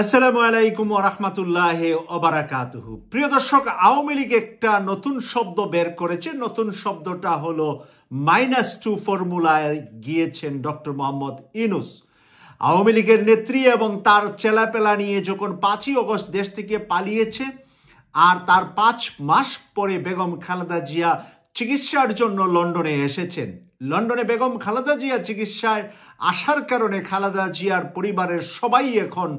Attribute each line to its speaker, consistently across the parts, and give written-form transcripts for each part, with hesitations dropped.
Speaker 1: আসসালামু আলাইকুম ওয়া রাহমাতুল্লাহি ওয়া বারাকাতুহু। প্রিয় দর্শক, আওয়ামী লীগ একটা নতুন শব্দ বের করেছে। নতুন শব্দটা হলো -2 ফর্মুলায় গিয়েছেন ডক্টর মোহাম্মদ ইউনূস। আওয়ামী লীগের নেত্রী এবং তার চেলাপেলা নিয়ে যখন 5ই আগস্ট দেশ থেকে পালিয়েছে, আর তার 5 মাস পরে বেগম খালেদা জিয়া চিকিৎসার জন্য লন্ডনে এসেছেন। লন্ডনে বেগম খালেদা জিয়া চিকিৎসায় আসার কারণে খালেদা জিয়ার পরিবারের সবাই এখন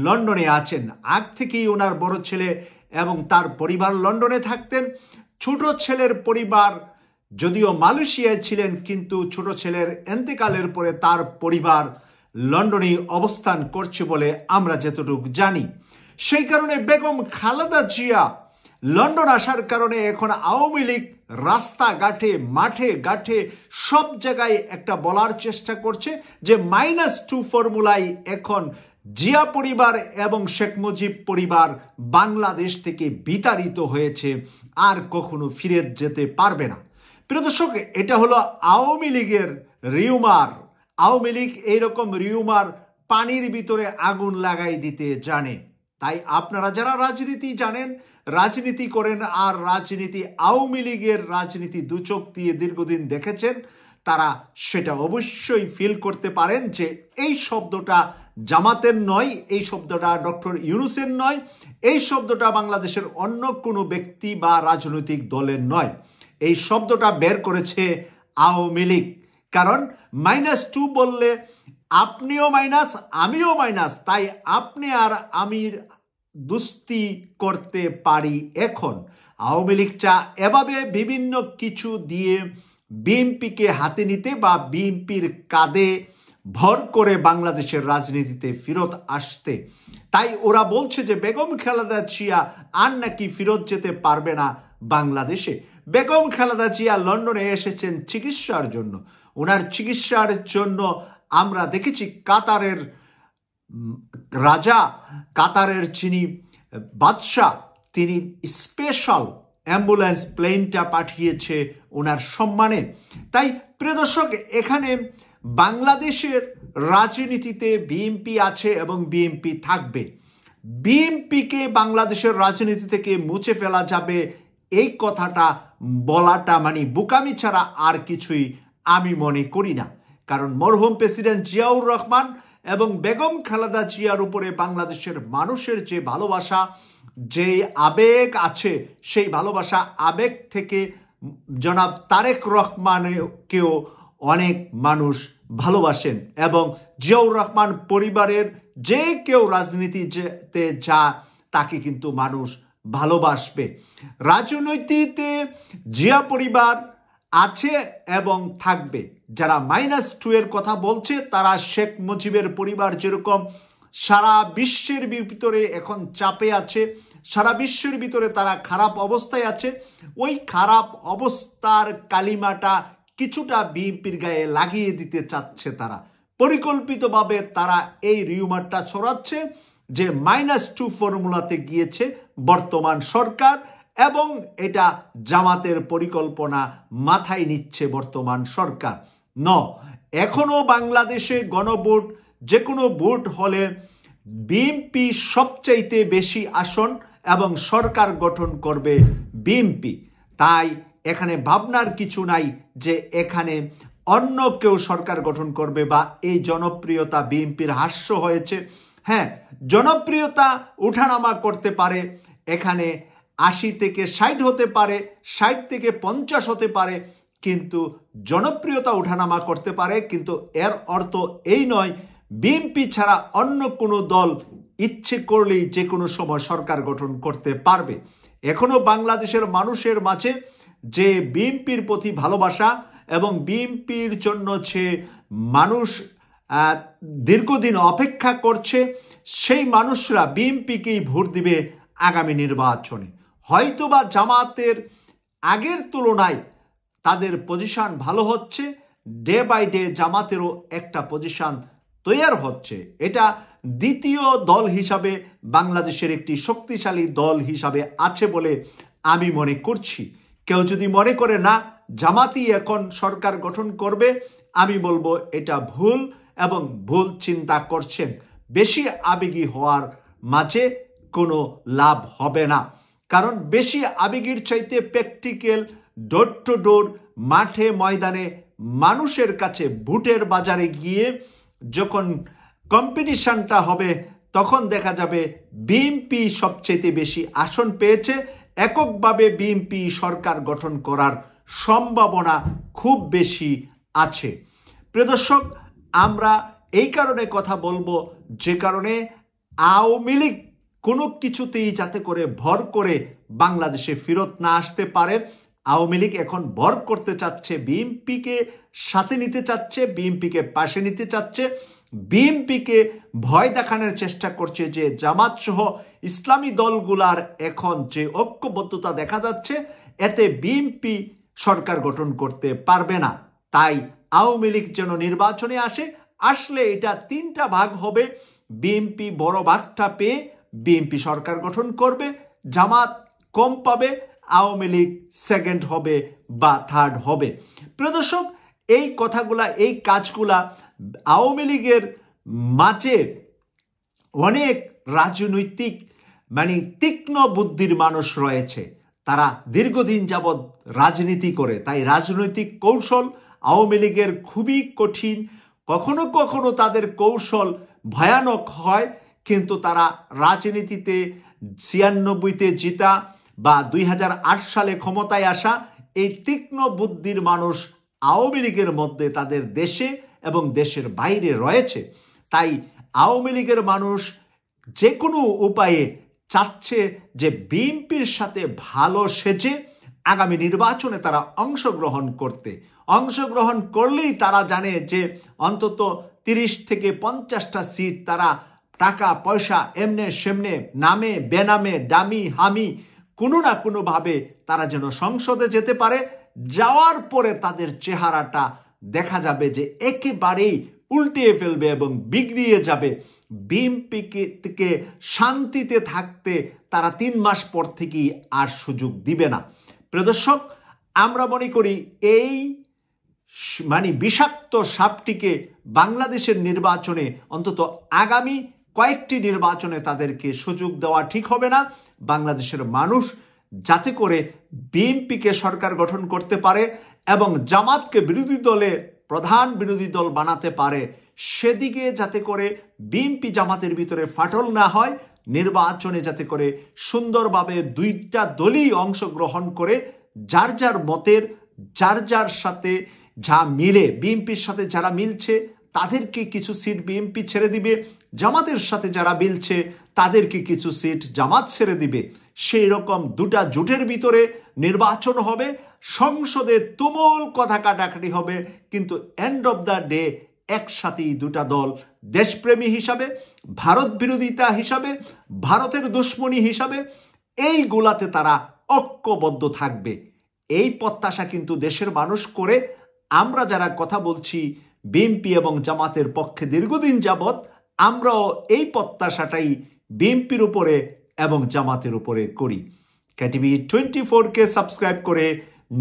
Speaker 1: লন্ডনে আছেন। আগ থেকেই ওনার বড় ছেলে এবং তার পরিবার লন্ডনে থাকতেন। ছোট ছেলের পরিবার যদিও মালয়েশিয়ায় ছিলেন, কিন্তু ছোট ছেলের এন্তেকালের পরে তার পরিবার লন্ডনে অবস্থান করছে বলে আমরা যতটুকু জানি। সেই কারণে বেগম খালেদা জিয়া লন্ডন আসার কারণে এখন আওয়ামী লীগ রাস্তাঘাটে, মাঠে ঘাটে সব জায়গায় একটা বলার চেষ্টা করছে যে -2 ফর্মুলায় এখন জিয়া পরিবার এবং শেখ মুজিব পরিবার বাংলাদেশ থেকে বিতাড়িত হয়েছে, আর কখনো ফিরে যেতে পারবে না। প্রিয় দর্শক, এটা হলো আওয়ামী লীগের রিউমার। আওয়ামী লীগ এইরকম রিউমার পানির ভিতরে আগুন লাগাই দিতে জানে। তাই আপনারা যারা রাজনীতি জানেন, রাজনীতি করেন, আর রাজনীতি আওয়ামী লীগের রাজনীতি দুচোখ দিয়ে দীর্ঘদিন দেখেছেন, তারা সেটা অবশ্যই ফিল করতে পারেন যে এই শব্দটা জামাতের নয়, এই শব্দটা ডক্টর ইউনূসের নয়, এই শব্দটা বাংলাদেশের অন্য কোনো ব্যক্তি বা রাজনৈতিক দলের নয়। এই শব্দটা বের করেছে আওয়ামী লীগ। কারণ -2 বললে আপনিও মাইনাস, আমিও মাইনাস, তাই আপনি আর আমির দুস্তি করতে পারি। এখন আওয়ামী লীগ চা এভাবে বিভিন্ন কিছু দিয়ে বিএনপিকে হাতে নিতে বা বিএনপির কাঁধে ভর করে বাংলাদেশের রাজনীতিতে ফেরত আসতে। তাই ওরা বলছে যে বেগম খালেদা জিয়া আর নাকি ফেরত যেতে পারবে না বাংলাদেশে। বেগম খালেদা জিয়া লন্ডনে এসেছেন চিকিৎসার জন্য। ওনার চিকিৎসার জন্য আমরা দেখেছি কাতারের রাজা, কাতারের যিনি বাদশাহ, তিনি স্পেশাল অ্যাম্বুলেন্স প্লেনটা পাঠিয়েছে ওনার সম্মানে। তাই প্রিয় দর্শক, এখানে বাংলাদেশের রাজনীতিতে বিএনপি আছে এবং বিএনপি থাকবে। বিএনপিকে বাংলাদেশের রাজনীতি থেকে মুছে ফেলা যাবে, এই কথাটা বলাটা মানে বোকামি ছাড়া আর কিছুই আমি মনে করি না। কারণ মরহুম প্রেসিডেন্ট জিয়াউর রহমান এবং বেগম খালেদা জিয়ার উপরে বাংলাদেশের মানুষের যে ভালোবাসা, যে আবেগ আছে, সেই ভালোবাসা আবেগ থেকে জনাব তারেক রহমানকেও অনেক মানুষ ভালোবাসেন এবং জিয়াউর রহমান পরিবারের যে কেউ রাজনীতিতে যা তাকে কিন্তু মানুষ ভালোবাসবে। রাজনীতিতে জিয়া পরিবার আছে এবং থাকবে। যারা -2 এর কথা বলছে তারা শেখ মুজিবের পরিবার যেরকম সারা বিশ্বের ভিতরে এখন চাপে আছে, সারা বিশ্বের ভিতরে তারা খারাপ অবস্থায় আছে, ওই খারাপ অবস্থার কালিমাটা কিছুটা বিএনপির গায়ে লাগিয়ে দিতে চাচ্ছে তারা। পরিকল্পিতভাবে তারা এই রিউমারটা ছড়াচ্ছে যে -2 ফর্মুলাতে গিয়েছে বর্তমান সরকার এবং এটা জামাতের পরিকল্পনা মাথায় নিচ্ছে বর্তমান সরকার। এখনো বাংলাদেশে গণভোট, যে কোনো ভোট হলে বিএনপি সবচাইতে বেশি আসন এবং সরকার গঠন করবে বিএনপি। তাই এখানে ভাবনার কিছু নাই যে এখানে অন্য কেউ সরকার গঠন করবে বা এই জনপ্রিয়তা বিএনপির হ্রাস হয়েছে। হ্যাঁ, জনপ্রিয়তা উঠানামা করতে পারে, এখানে 80 থেকে 60 হতে পারে, 60 থেকে 50 হতে পারে, কিন্তু জনপ্রিয়তা উঠানামা করতে পারে। কিন্তু এর অর্থ এই নয় বিএনপি ছাড়া অন্য কোনো দল ইচ্ছে করলেই যে কোনো সময় সরকার গঠন করতে পারবে। এখনো বাংলাদেশের মানুষের মাঝে যে বিএনপির প্রতি ভালোবাসা এবং বিএনপির জন্য যে মানুষ দীর্ঘদিন অপেক্ষা করছে, সেই মানুষরা বিএনপিকেই ভোট দিবে আগামী নির্বাচনে। হয়তোবা জামাতের আগের তুলনায় তাদের পজিশন ভালো হচ্ছে, ডে বাই ডে জামাতেরও একটা পজিশন তৈরি হচ্ছে। এটা দ্বিতীয় দল হিসাবে বাংলাদেশের একটি শক্তিশালী দল হিসাবে আছে বলে আমি মনে করছি। কেউ যদি মনে করে না জামাতই এখন সরকার গঠন করবে, আমি বলবো এটা ভুল এবং ভুল চিন্তা করছেন। বেশি আবেগী হওয়ার মাঝে কোনো লাভ হবে না। কারণ বেশি আবেগের চাইতে প্র্যাকটিক্যাল, ডোর টু ডোর, মাঠে ময়দানে মানুষের কাছে ভোটের বাজারে গিয়ে যখন কম্পিটিশনটা হবে তখন দেখা যাবে বিএনপি সবচেয়ে বেশি আসন পেয়েছে। এককভাবে বিএনপি সরকার গঠন করার সম্ভাবনা খুব বেশি আছে। প্রিয় দর্শক, আমরা এই কারণে কথা বলবো যে কারণে আওয়ামী লীগ কোনো কিছুতেই যাতে করে ভর করে বাংলাদেশে ফেরত না আসতে পারে। আওয়ামী লীগ এখন ভর করতে চাচ্ছে, বিএনপিকে সাথে নিতে চাচ্ছে, বিএনপিকে পাশে নিতে চাচ্ছে, বিএনপিকে ভয় দেখানোর চেষ্টা করছে যে জামাত সহ ইসলামী দলগুলার এখন যে ঐক্যবদ্ধতা দেখা যাচ্ছে এতে বিএনপি সরকার গঠন করতে পারবে না। তাই আওয়ামী লীগ যেন নির্বাচনে আসলে এটা তিনটা ভাগ হবে। বিএনপি বড় ভাগটা পেয়ে বিএনপি সরকার গঠন করবে, জামাত কম পাবে, আওয়ামী লীগ সেকেন্ড হবে বা থার্ড হবে। প্রিয় দর্শক, এই কথাগুলা, এই কাজগুলা আওয়ামী লীগের মাঝে অনেক রাজনৈতিক তীক্ষ্ণ বুদ্ধির মানুষ রয়েছে, তারা দীর্ঘদিন যাবৎ রাজনীতি করে, তাই রাজনৈতিক কৌশল আওয়ামী লীগের খুবই কঠিন। কখনো কখনো তাদের কৌশল ভয়ানক হয়, কিন্তু তারা রাজনীতিতে 96-তে জিতা বা 2008 সালে ক্ষমতায় আসা এই তীক্ষ্ণ বুদ্ধির মানুষ আওয়ামী লীগের মধ্যে তাদের দেশে এবং দেশের বাইরে রয়েছে। তাই আওয়ামী লীগের মানুষ যে কোনো উপায়ে চাচ্ছে যে বিএনপির সাথে ভালো সেজে আগামী নির্বাচনে তারা অংশগ্রহণ করলেই তারা জানে যে অন্তত 30 থেকে 50টা সিট তারা টাকা পয়সা এমনে সেমনে নামে বেনামে ডামি হামি কোনো না কোনোভাবে তারা যেন সংসদে যেতে পারে। যাওয়ার পরে তাদের চেহারাটা দেখা যাবে যে একেবারেই উল্টিয়ে ফেলবে এবং বিগড়িয়ে যাবে। বিএনপিকে থেকে শান্তিতে থাকতে তারা 3 মাস পর থেকেই আর সুযোগ দিবে না। প্রিয় দর্শক, আমরা মনে করি এই বিষাক্ত সাপটিকে বাংলাদেশের নির্বাচনে, অন্তত আগামী কয়েকটি নির্বাচনে তাদেরকে সুযোগ দেওয়া ঠিক হবে না। বাংলাদেশের মানুষ যাতে করে বিএনপিকে সরকার গঠন করতে পারে এবং জামাতকে প্রধান বিরোধী দল বানাতে পারে, সেদিকে যাতে করে বিএনপি জামাতের ভিতরে ফাটল না হয়, নির্বাচনে যাতে করে সুন্দরভাবে দুইটা দলই অংশগ্রহণ করে যার যার মতের, যার যার সাথে যা মিলে, বিএনপির সাথে যারা মিলছে তাদেরকে কিছু সিট বিএনপি ছেড়ে দিবে, জামাতের সাথে যারা মিলছে তাদেরকে কিছু সিট জামাত ছেড়ে দিবে। সেই রকম দুটা জোটের ভিতরে নির্বাচন হবে, সংসদে তুমুল কথা কাটাকাটি হবে, কিন্তু এন্ড অব দ্য ডে একসাথেই দুটা দল দেশপ্রেমী হিসাবে, ভারত বিরোধিতা হিসাবে, ভারতের দুশ্মনী হিসাবে এইগুলাতে তারা ঐক্যবদ্ধ থাকবে। এই প্রত্যাশা কিন্তু দেশের মানুষ করে। আমরা যারা কথা বলছি বিএনপি এবং জামাতের পক্ষে দীর্ঘদিন যাবৎ, আমরাও এই প্রত্যাশাটাই বিএনপির উপরে এবং জামাতের উপরে করি। কেটিভি 24-কে সাবস্ক্রাইব করে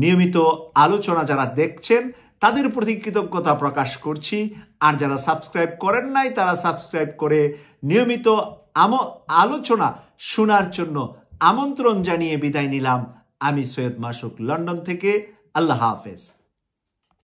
Speaker 1: নিয়মিত আলোচনা যারা দেখছেন তাদের প্রতি কৃতজ্ঞতা প্রকাশ করছি। আর যারা সাবস্ক্রাইব করেন নাই তারা সাবস্ক্রাইব করে নিয়মিত আলোচনা শোনার জন্য আমন্ত্রণ জানিয়ে বিদায় নিলাম। আমি সৈয়দ মাসুক, লন্ডন থেকে। আল্লাহ হাফেজ।